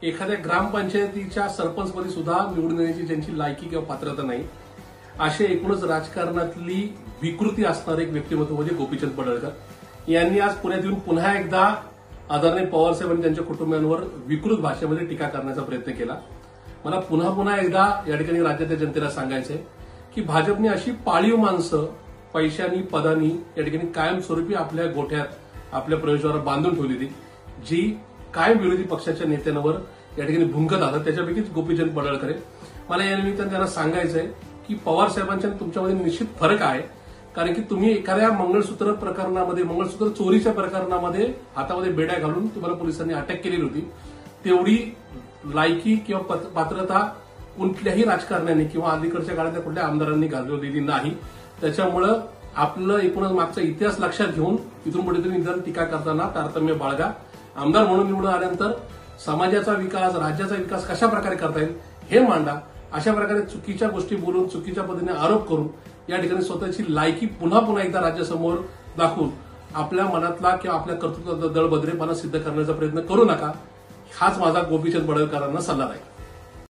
एखाद्या ग्रामपंचायतीच्या सरपंचपदी सुद्धा निवडून येण्याची ज्यांची लायकी किंवा पात्रता नाही, असे एकूणच राजकारणातली विकृती असणारे एक व्यक्तिमत्व म्हणजे गोपीचंद पडळकर यांनी आज पुण्यात येऊन पुन्हा एकदा आदरणीय पवारसाहेब आणि त्यांच्या कुटुंबियांवर विकृत भाषेमध्ये टीका करण्याचा प्रयत्न केला। मला पुन्हा एकदा या ठिकाणी राज्याच्या जनतेला सांगायचंय की भाजपने अशी पाळीव माणसं पैशांनी पदांनी या ठिकाणी कायमस्वरूपी आपल्या गोठ्यात आपल्या प्रवेशद्वारात बांधून ठेवलेली, जी कायम विरोधी पक्षाच्या नेत्यांवर या ठिकाणी भुंकत असतात, त्याच्यापैकीच गोपीचंद पडळकर आहे। मला या निमित्ताने त्यांना सांगायचंय की पवार साहेबांच्या तुमच्यामध्ये निश्चित फरक आहे, कारण की तुम्ही एखाद्या मंगळसूत्र प्रकरणामध्ये, मंगळसूत्र चोरीच्या प्रकरणामध्ये हातामध्ये बेड्या घालून तुम्हाला पोलिसांनी अटक केलेली होती, तेवढी लायकी किंवा पात्रता कुठल्याही राजकारण्याने किंवा अलीकडच्या काळातल्या कुठल्या आमदारांनी गाजवलेली नाही। त्याच्यामुळं आपलं एकूणच मागचा इतिहास लक्षात घेऊन इथून पुढे तुम्ही जर टीका करताना तारतम्य बाळगा। आमदार म्हणून निवडून आल्यानंतर समाजाचा विकास, राज्याचा विकास कशा प्रकारे करता येईल हे मांडा। अशा प्रकारे चुकीच्या गोष्टी बोलून, चुकीच्या पद्धतीने आरोप करून या ठिकाणी स्वतःची लायकी पुन्हा एकदा राज्यासमोर दाखवून आपल्या मनातला किंवा आपल्या कर्तृत्वाचा दळबद्रेपणा सिद्ध करण्याचा प्रयत्न करू नका। हाच माझा गोपीचंद पडळकरांना सल्ला आहे।